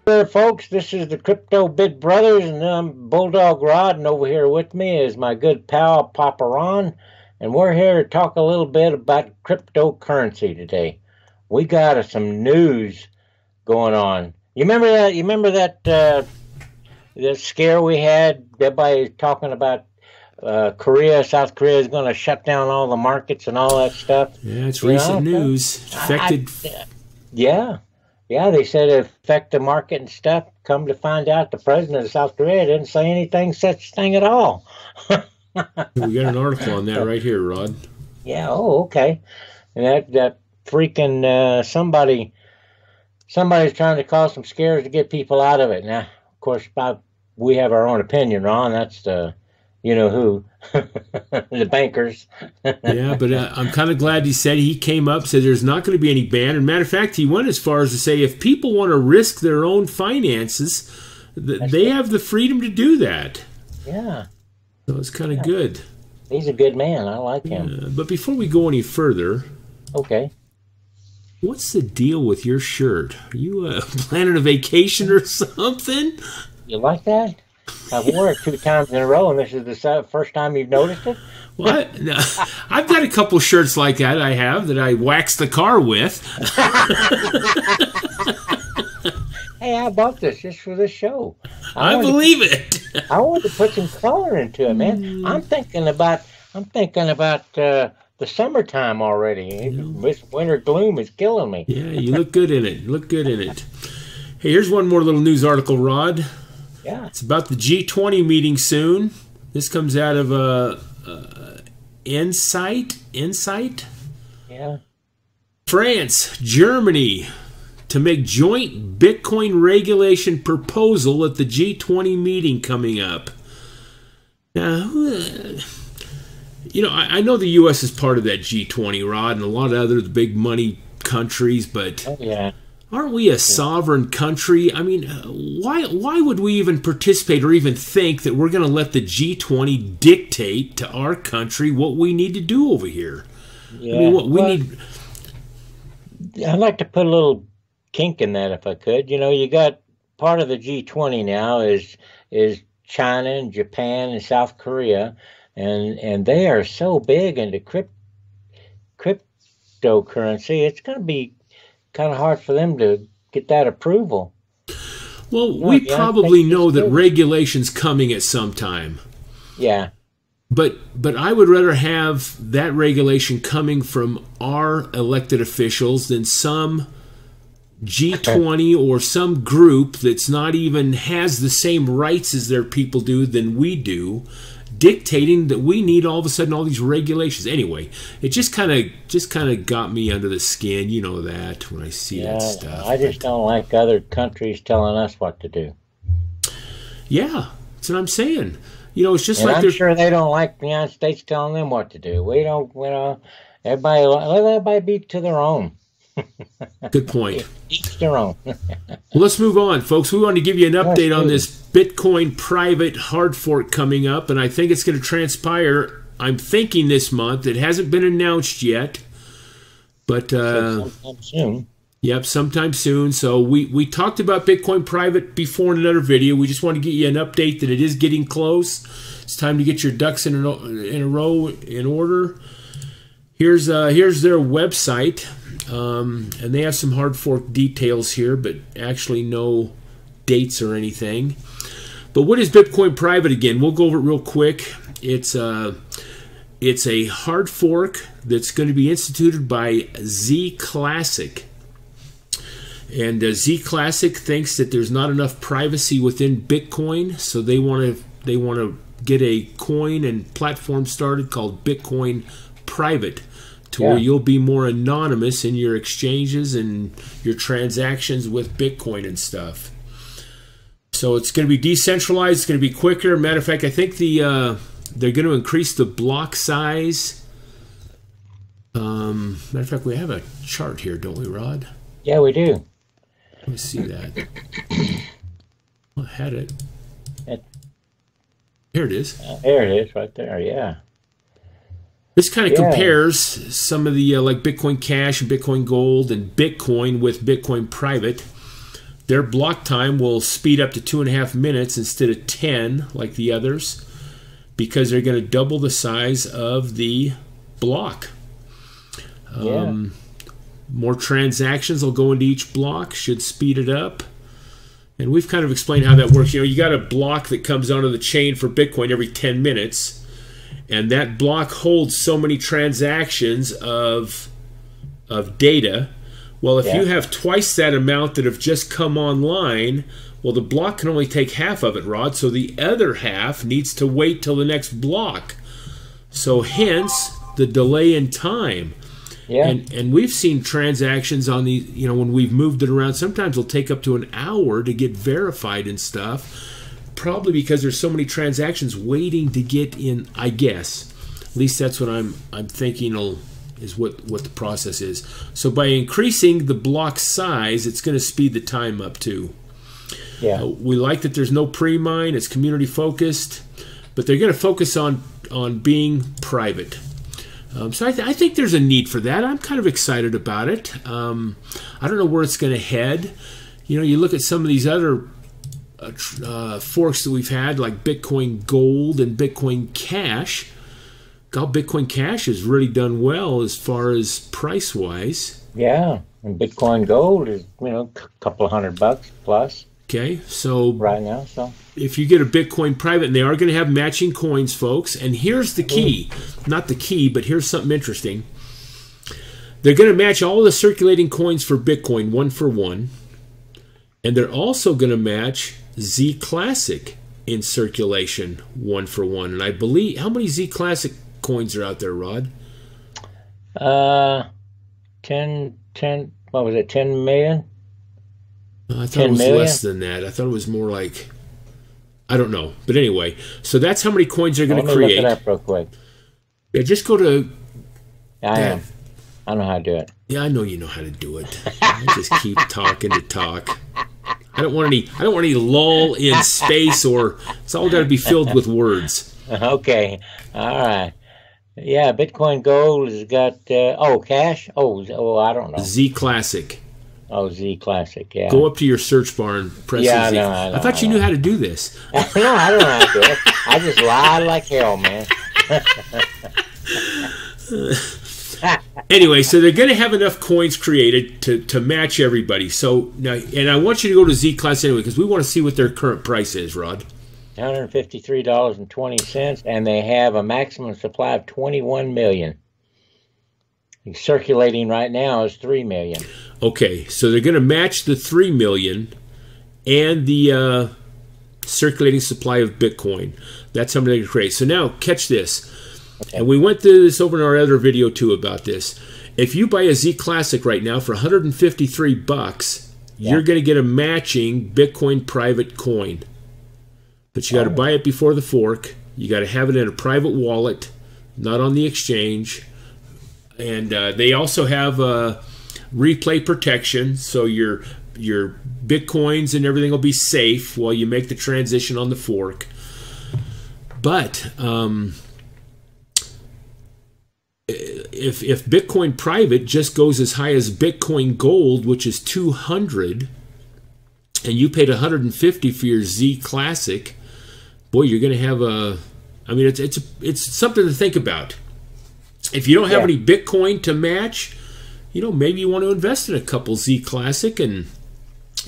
There, folks, this is the Crypto Bit Brothers, and I'm Bulldog Rod, and over here with me is my good pal Papa Ron, and we're here to talk a little bit about cryptocurrency today. We got some news going on. You remember that? The scare we had? Everybody talking about South Korea is going to shut down all the markets and all that stuff. Yeah, it's recent news. It affected. Yeah, they said it affected the market and stuff. Come to find out, the president of South Korea didn't say anything such thing at all. We got an article on that right here, Rod. Yeah. Oh, okay. And that freaking somebody's trying to cause some scares to get people out of it. Now, of course, we have our own opinion, Ron. That's the you know who, the bankers. Yeah, but I'm kind of glad he came up, said there's not going to be any ban. And matter of fact, he went as far as to say if people want to risk their own finances, they have the freedom to do that. Yeah. So it's kind of good. He's a good man. I like him. But before we go any further, okay, what's the deal with your shirt? Are you planning a vacation or something? You like that? I've worn it 2 times in a row, and this is the first time you've noticed it? What? No, I've got a couple shirts like that that I waxed the car with. Hey, I bought this just for this show. I believe it. I wanted to put some color into it, man. I'm thinking about the summertime already. This winter gloom is killing me. Yeah, you look good in it. Hey, here's one more little news article, Rod. Yeah. It's about the G20 meeting soon. This comes out of Insight. Yeah. France, Germany, to make joint Bitcoin regulation proposal at the G20 meeting coming up. Now, I know the U.S. is part of that G20, Rod, and a lot of other big money countries, but aren't we a sovereign country? I mean, why would we even participate or even think that we're going to let the G20 dictate to our country what we need to do over here? Yeah. I mean, need... I'd like to put a little kink in that if I could. You got part of the G20 now is China and Japan and South Korea, and they are so big into cryptocurrency. It's going to be kind of hard for them to get that approval. Well, we probably know that regulation's coming at some time. Yeah. But I would rather have that regulation coming from our elected officials than some G20 or some group that's not even has the same rights as their people do than we do, dictating that we need all of a sudden all these regulations. Anyway, it just kind of got me under the skin, you know that, when I see that stuff. I just don't like other countries telling us what to do. Yeah, that's what I'm saying. It's just I'm sure they don't like the United States telling them what to do. We don't, everybody, let everybody be to their own. Good point. Each their own. Well, let's move on, folks. We want to give you an update on this Bitcoin private hard fork coming up, and I think it's going to transpire, I'm thinking, this month. It hasn't been announced yet, but sometime soon. Yep, sometime soon. So we talked about Bitcoin private before in another video. We just want to get you an update that it is getting close. It's time to get your ducks in a row in order. Here's their website. And they have some hard fork details here, but actually no dates or anything. But what is Bitcoin Private again? We'll go over it real quick. It's a hard fork that's going to be instituted by ZClassic. And ZClassic thinks that there's not enough privacy within Bitcoin, so they want to get a coin and platform started called Bitcoin Private, where you'll be more anonymous in your exchanges and your transactions with Bitcoin and stuff. So it's going to be decentralized. It's going to be quicker. Matter of fact, I think they're going to increase the block size. Matter of fact, we have a chart here, don't we, Rod? Yeah, we do. Let me see that. I had it. Here it is. There it is, right there. Yeah. This kind of compares some of the like Bitcoin Cash and Bitcoin Gold and Bitcoin with Bitcoin Private. Their block time will speed up to 2.5 minutes instead of 10 like the others, because they're going to double the size of the block. More transactions will go into each block, should speed it up. And we've kind of explained how that works. You know, you got a block that comes onto the chain for Bitcoin every 10 minutes, and that block holds so many transactions of data. Well, if you have twice that amount that have just come online, well, the block can only take half of it, Rod, so the other half needs to wait till the next block. So hence the delay in time. Yeah. And we've seen transactions on these, you know, when we've moved it around, sometimes it'll take up to an hour to get verified and stuff, probably because there's so many transactions waiting to get in, I guess. At least that's what I'm thinking is what the process is. So by increasing the block size, it's going to speed the time up too. Yeah. We like that there's no pre-mine, it's community focused, but they're going to focus on being private. So I think there's a need for that. I'm kind of excited about it. I don't know where it's going to head. You know, you look at some of these other forks that we've had, like Bitcoin Gold and Bitcoin Cash. God, Bitcoin Cash has really done well as far as price-wise. Yeah, and Bitcoin Gold is, you know, a couple of $100 plus. Okay, so right now, so if you get a Bitcoin Private, and they are going to have matching coins, folks, and here's the key. Not the key, but here's something interesting. They're going to match all the circulating coins for Bitcoin 1 for 1, and they're also going to match ZClassic in circulation 1 for 1. And I believe, how many ZClassic coins are out there, Rod? 10, what was it, 10 million? I thought it was less than that. I thought it was more like, I don't know. But anyway, so that's how many coins they're going to create. Let me look it up real quick. Yeah, just go to... I know how to do it. Yeah, I know you know how to do it. I just keep talking to talk. I don't want any lull in space, or it's all got to be filled with words. Okay. All right. Yeah, Bitcoin Gold has got, Cash? Oh, I don't know. ZClassic. Oh, ZClassic, yeah. Go up to your search bar and press Z. I know, I thought you knew how to do this. No, I don't know how to do it. I just lie like hell, man. Anyway, so they're going to have enough coins created to match everybody. So now, and I want you to go to ZClassic anyway, because we want to see what their current price is, Rod. $153.20, and they have a maximum supply of 21 million. Circulating right now is 3 million. Okay, so they're going to match the 3 million and the circulating supply of Bitcoin. That's how many they're going to create. So now, catch this. Okay. And we went through this over in our other video too about this. If you buy a ZClassic right now for $153, you're going to get a matching Bitcoin private coin. But you got to buy it before the fork. You got to have it in a private wallet, not on the exchange. And they also have replay protection, so your Bitcoins and everything will be safe while you make the transition on the fork. But if Bitcoin Private just goes as high as Bitcoin Gold, which is 200, and you paid 150 for your ZClassic, boy, you're going to have a. I mean, it's something to think about. If you don't have any Bitcoin to match, you know, maybe you want to invest in a couple ZClassic and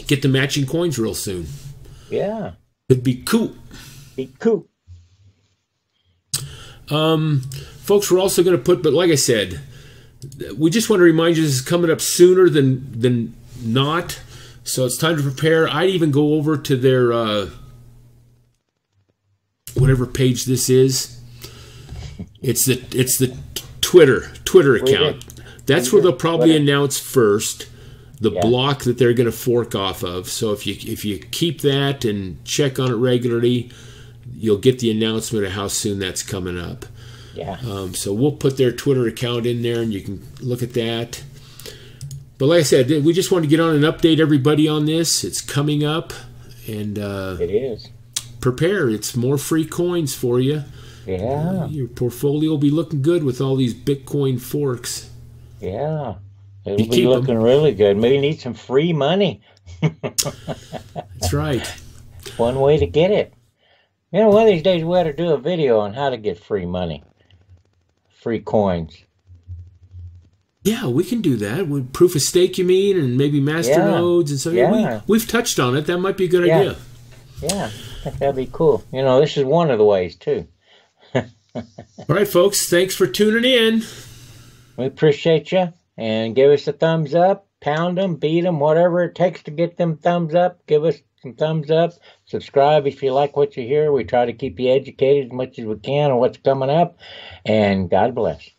get the matching coins real soon. Yeah. It'd be cool. Be cool. Folks, we're also going to put, but like I said, we just want to remind you this is coming up sooner than not. So it's time to prepare. I'd even go over to their whatever page this is. It's the Twitter account. That's where they'll probably announce first the block that they're going to fork off of. So if you keep that and check on it regularly, you'll get the announcement of how soon that's coming up. Yeah. So we'll put their Twitter account in there, and you can look at that. But like I said, we just want to get on and update everybody on this. It's coming up, and it is. Prepare. It's more free coins for you. Yeah. Your portfolio will be looking good with all these Bitcoin forks. Yeah. It'll be looking really good. Maybe need some free money. That's right. One way to get it. You know, one of these days we ought to do a video on how to get free money, free coins. Yeah, we can do that. With proof of stake, you mean, and maybe masternodes and so. Yeah, we've touched on it. That might be a good idea. Yeah, I think that'd be cool. You know, this is one of the ways too. All right, folks. Thanks for tuning in. We appreciate you, and give us a thumbs up, pound them, beat them, whatever it takes to get them thumbs up. Give us some thumbs up. Subscribe if you like what you hear. We try to keep you educated as much as we can on what's coming up, and God bless.